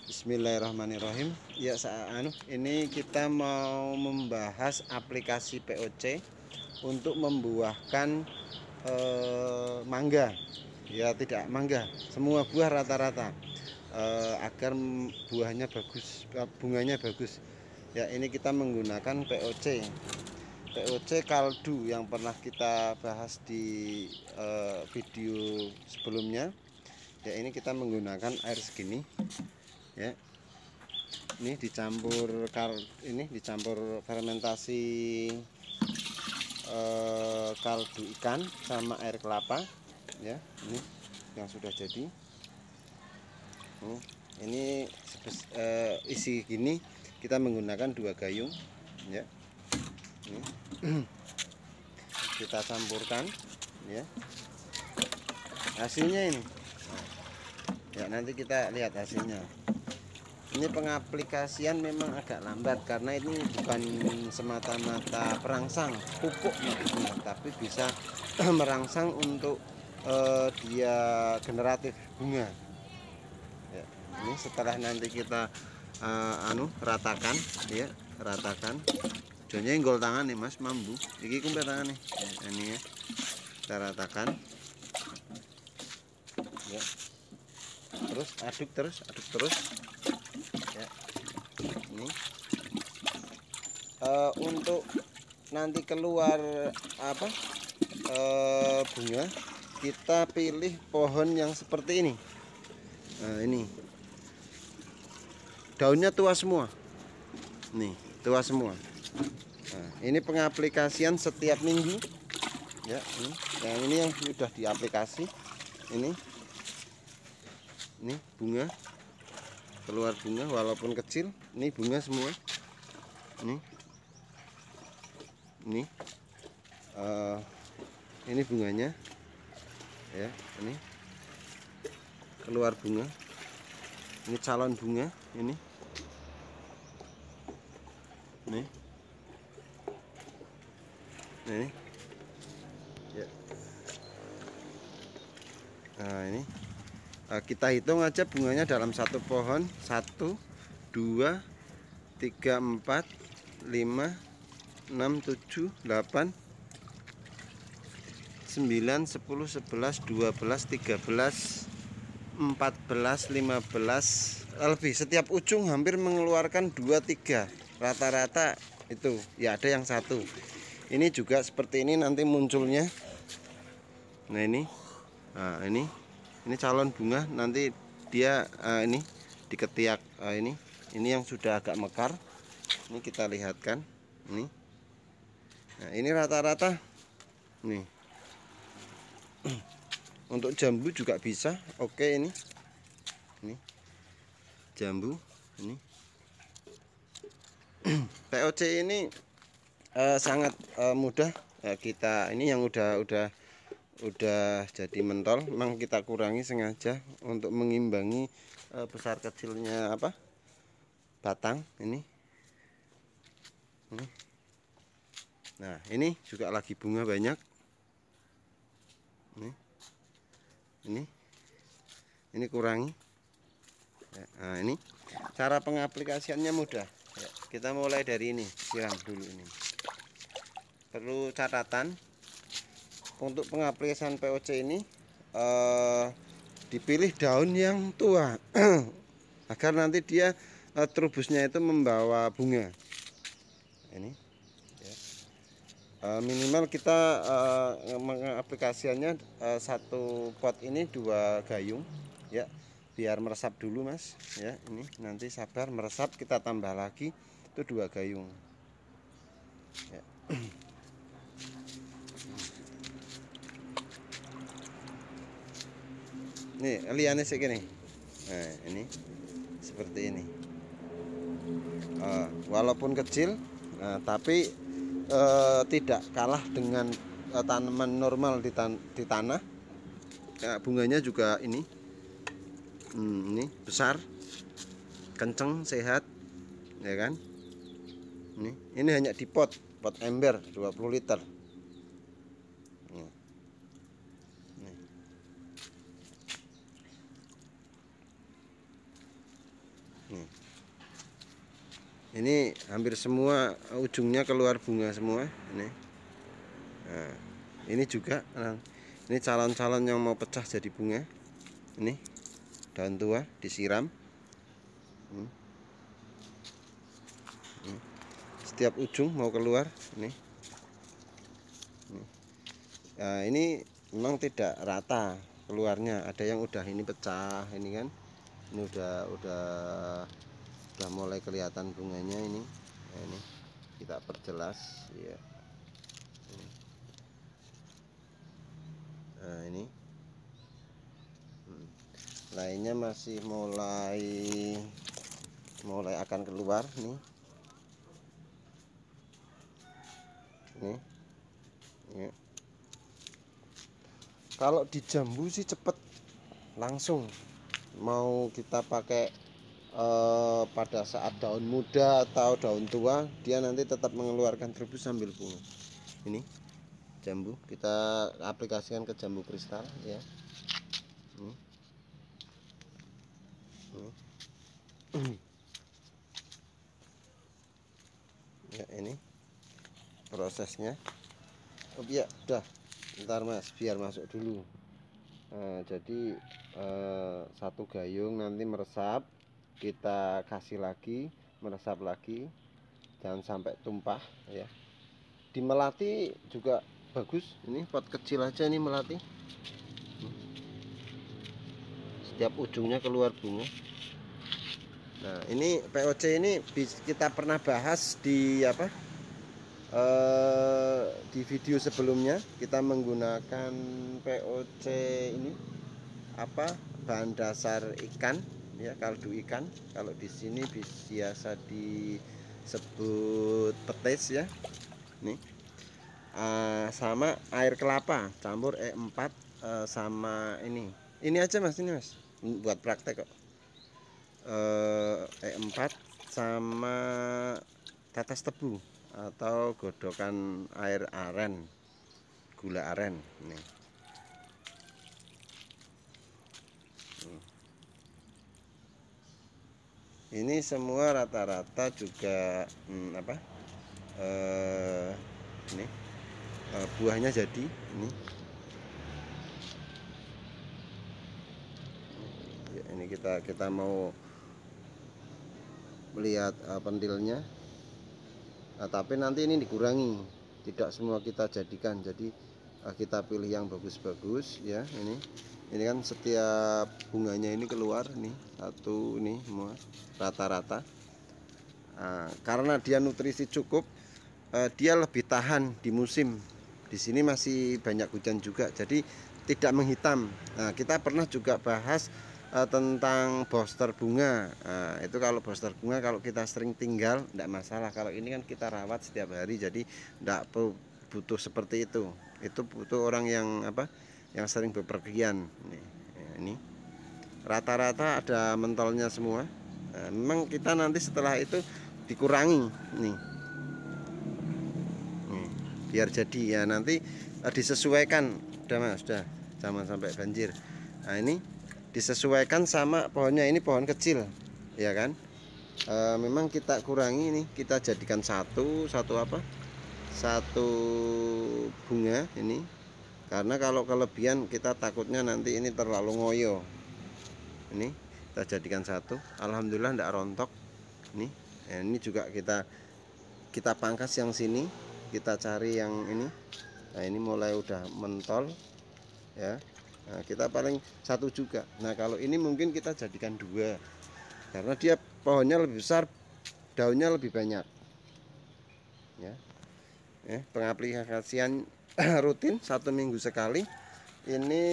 Bismillahirrahmanirrahim. Ya, ini kita mau membahas aplikasi POC untuk membuahkan mangga. Ya, tidak mangga, semua buah rata-rata, agar buahnya bagus, bunganya bagus. Ya, ini kita menggunakan POC kaldu yang pernah kita bahas di video sebelumnya. Ya, ini kita menggunakan air segini. Ya, ini dicampur fermentasi kaldu ikan sama air kelapa. Ya, ini yang sudah jadi. Ini isi gini kita menggunakan 2 gayung. Ya, ini kita campurkan. Ya, hasilnya ini. Ya, nanti kita lihat hasilnya. Ini pengaplikasian memang agak lambat karena ini bukan semata-mata perangsang pupuk, tapi bisa merangsang untuk dia generatif bunga. Ya, ini setelah nanti kita ratakan, ya, ratakan. Jonya nggol tangan nih Mas, mambu. Iki kumpul tangan nih. Ya, ini ya. Kita ratakan. Ya. Terus aduk terus. Ya. Ini untuk nanti keluar bunga, kita pilih pohon yang seperti ini. Nah, ini daunnya tua semua. Nih, tua semua. Nah, ini pengaplikasian setiap minggu. Ya, ini yang sudah diaplikasi. Ini bunga, keluar bunga walaupun kecil. Ini bunga semua. Ini bunganya. Ya, ini keluar bunga. Ini calon bunga ini. Ini. Ya. Nah, ini kita hitung aja bunganya dalam satu pohon: 1, 2, 3, 4, 5, 6, 7, 8, 9, 10, 11, 12, 13, 14, 15, lebih. Setiap ujung hampir mengeluarkan 2, 3 rata-rata itu. Ya, ada yang 1. Ini juga seperti ini nanti munculnya. Nah, ini calon bunga. Nanti dia ini diketiak. Ini yang sudah agak mekar. Ini kita lihatkan. Ini. Nah, ini rata-rata nih. Untuk jambu juga bisa. Oke, ini jambu. Ini POC ini sangat mudah. Ya, kita ini yang udah jadi mentol, memang kita kurangi sengaja untuk mengimbangi besar kecilnya batang ini. Nah, ini juga lagi bunga banyak. Ini kurangi. Nah, ini cara pengaplikasiannya mudah. Ya, kita mulai dari ini, siram dulu. Ini perlu catatan untuk pengaplikasian POC ini, dipilih daun yang tua agar nanti dia trubusnya itu membawa bunga. Ini ya. Minimal kita mengaplikasiannya satu pot ini 2 gayung, ya, biar meresap dulu Mas. Ya, ini nanti sabar meresap, kita tambah lagi itu 2 gayung. Ya. Nih liane segini. Nah, ini seperti ini. Walaupun kecil, tapi tidak kalah dengan tanaman normal di tanah. Ya, bunganya juga ini besar, kenceng, sehat, ya kan? Ini hanya di pot ember 20 liter. Nih. Ini hampir semua ujungnya keluar bunga semua ini. Nah, ini juga ini calon-calon yang mau pecah jadi bunga. Ini daun tua disiram. Setiap ujung mau keluar ini. Nah, ini memang tidak rata keluarnya. Ada yang udah ini pecah ini kan. Ini udah mulai kelihatan bunganya ini. Nah, ini kita perjelas ya. Nah, ini lainnya masih mulai akan keluar nih. Nih. Ya. Kalau di jambu sih cepet langsung. Mau kita pakai pada saat daun muda atau daun tua, dia nanti tetap mengeluarkan rebus sambil bunga. Ini jambu kita aplikasikan ke jambu kristal ya. Ya, ini prosesnya. Oh ya udah, ntar mas biar masuk dulu. Jadi satu gayung nanti meresap, kita kasih lagi, meresap lagi, jangan sampai tumpah ya. Di melati juga bagus, ini pot kecil aja nih melati. Setiap ujungnya keluar bunga. Nah, ini POC ini kita pernah bahas di apa? Di video sebelumnya kita menggunakan POC ini apa? Bahan dasar ikan ya, kaldu ikan. Kalau di sini biasa disebut petis ya. Nih. Sama air kelapa campur E4 sama ini. Ini aja Mas, ini Mas. Buat praktek kok. E4 sama tetes tebu atau godokan air aren, gula aren nih. Ini semua rata-rata juga apa? Ini buahnya jadi ini. Ya, ini kita mau melihat pentilnya. Nah, tapi nanti ini dikurangi, tidak semua kita jadikan, jadi kita pilih yang bagus-bagus ya. Ini kan setiap bunganya ini keluar nih satu ini semua rata-rata. Karena dia nutrisi cukup, dia lebih tahan di musim. Di sini masih banyak hujan juga, jadi tidak menghitam. Nah, kita pernah juga bahas tentang booster bunga. Nah, itu kalau booster bunga kalau kita sering tinggal tidak masalah. Kalau ini kan kita rawat setiap hari, jadi tidak butuh seperti itu. Itu butuh orang yang apa? Yang sering bepergian. Ini rata-rata ada mentolnya semua. Nah, memang kita nanti setelah itu dikurangi nih. Biar jadi ya, nanti disesuaikan. Udah Mas, sudah, jangan sampai banjir. Nah, ini disesuaikan sama pohonnya. Ini pohon kecil ya kan. Memang kita kurangi ini, kita jadikan satu apa, satu bunga ini, karena kalau kelebihan kita takutnya nanti ini terlalu ngoyo. Ini kita jadikan satu. Alhamdulillah tidak rontok ini. Ini juga kita pangkas yang sini, kita cari yang ini. Nah, ini mulai udah mentol ya. Nah, kita paling satu juga. Nah, kalau ini mungkin kita jadikan dua, karena dia pohonnya lebih besar, daunnya lebih banyak ya. Pengaplikasian rutin 1 minggu sekali. Ini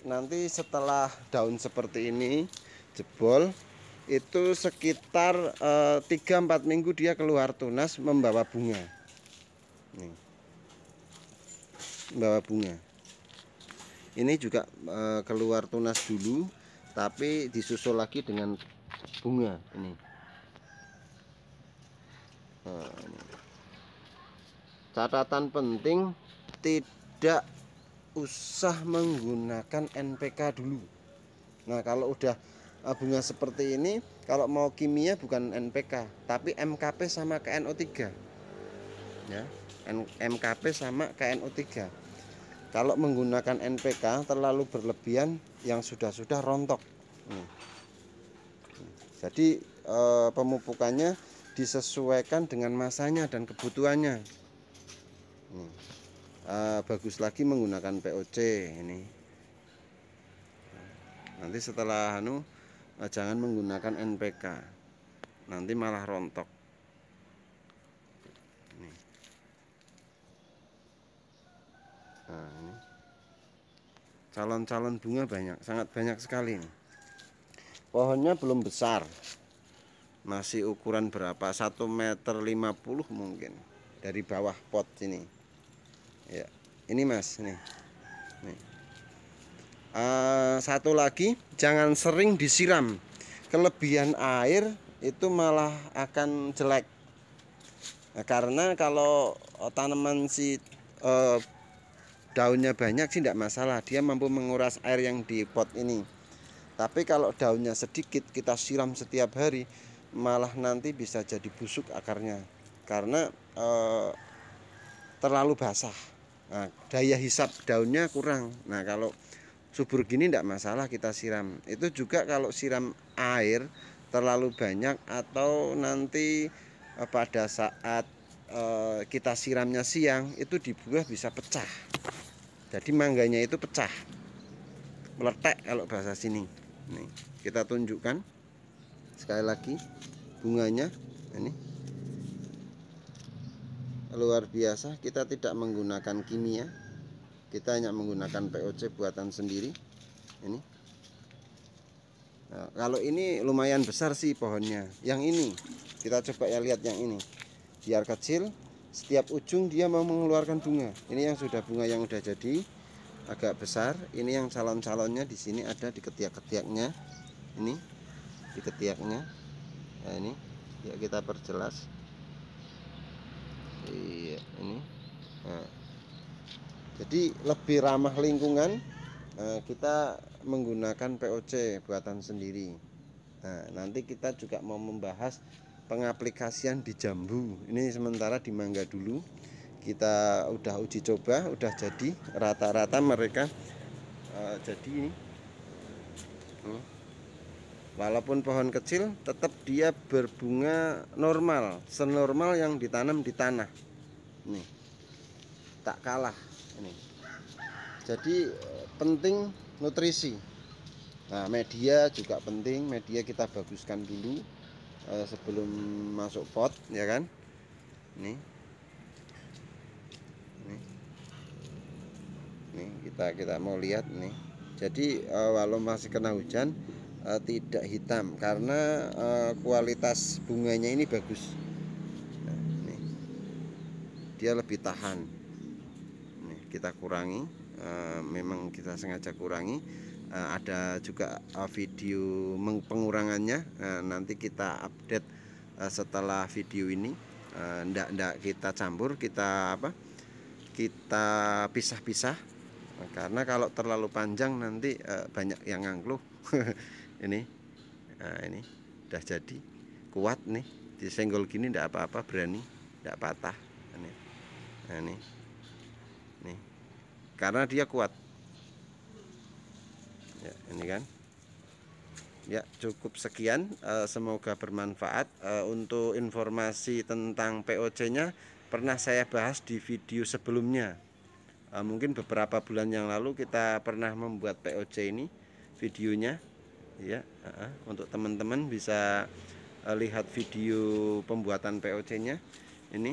nanti setelah daun seperti ini jebol, itu sekitar 3-4 minggu dia keluar tunas membawa bunga. Nih, membawa bunga. Ini juga keluar tunas dulu, tapi disusul lagi dengan bunga ini. Ini. Catatan penting, tidak usah menggunakan NPK dulu. Nah, kalau udah bunga seperti ini kalau mau kimia bukan NPK tapi MKP sama KNO3 ya, MKP sama KNO3. Kalau menggunakan NPK terlalu berlebihan yang sudah rontok. Jadi pemupukannya disesuaikan dengan masanya dan kebutuhannya. Bagus lagi menggunakan POC ini. Nanti setelah jangan menggunakan NPK, nanti malah rontok. Nah, ini calon-calon bunga banyak, sangat banyak sekali nih. Pohonnya belum besar, masih ukuran berapa, 1,50 meter mungkin dari bawah pot sini ya. Ini mas, nih. Satu lagi, jangan sering disiram. Kelebihan air itu malah akan jelek. Nah, karena kalau tanaman daunnya banyak sih tidak masalah, dia mampu menguras air yang di pot ini. Tapi kalau daunnya sedikit, kita siram setiap hari, malah nanti bisa jadi busuk akarnya karena terlalu basah. Nah, daya hisap daunnya kurang. Nah, kalau subur gini tidak masalah kita siram. Itu juga kalau siram air terlalu banyak atau nanti pada saat kita siramnya siang, itu di buah bisa pecah. Jadi mangganya itu pecah, meletek kalau bahasa sini. Nih, kita tunjukkan sekali lagi bunganya ini luar biasa. Kita tidak menggunakan kimia, kita hanya menggunakan POC buatan sendiri ini. Nah, kalau ini lumayan besar sih pohonnya. Yang ini kita coba ya, lihat yang ini, biar kecil, setiap ujung dia mau mengeluarkan bunga. Ini yang sudah bunga yang udah jadi agak besar. Ini yang calon-calonnya di sini ada di ketiak-ketiaknya. Ini di ketiaknya. Nah, ini ya kita perjelas. Iya, ini. Nah, jadi lebih ramah lingkungan, kita menggunakan POC buatan sendiri. Nah, nanti kita juga mau membahas pengaplikasian di jambu. Ini sementara di mangga dulu. Kita udah uji coba, udah jadi rata-rata mereka jadi ini. Walaupun pohon kecil, tetap dia berbunga normal, senormal yang ditanam di tanah. Nih, tak kalah ini. Jadi penting nutrisi. Nah, media juga penting. Media kita baguskan dulu sebelum masuk pot, ya kan? Nih. Nih kita mau lihat nih. Jadi walau masih kena hujan tidak hitam karena kualitas bunganya ini bagus. Nah, nih. Dia lebih tahan. Nih, kita kurangi, memang kita sengaja kurangi. Ada juga video pengurangannya, nanti kita update setelah video ini. Ndak kita campur, kita kita pisah-pisah, karena kalau terlalu panjang nanti banyak yang ngangluh. Ini ini udah jadi kuat nih, disenggol gini ndak apa-apa, berani, ndak patah ini. Nah, nih karena dia kuat ya, ini kan ya. Cukup sekian, semoga bermanfaat. Untuk informasi tentang POC nya pernah saya bahas di video sebelumnya. Mungkin beberapa bulan yang lalu kita pernah membuat POC ini videonya ya. Untuk teman-teman bisa lihat video pembuatan POC nya. Ini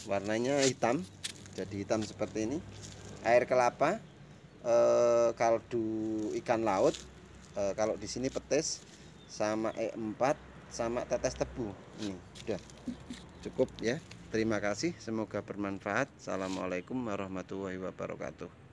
warnanya hitam, jadi hitam seperti ini. Air kelapa, kaldu ikan laut, kalau di sini petis, sama E4 sama tetes tebu. Ini udah cukup ya. Terima kasih, semoga bermanfaat. Assalamualaikum warahmatullahi wabarakatuh.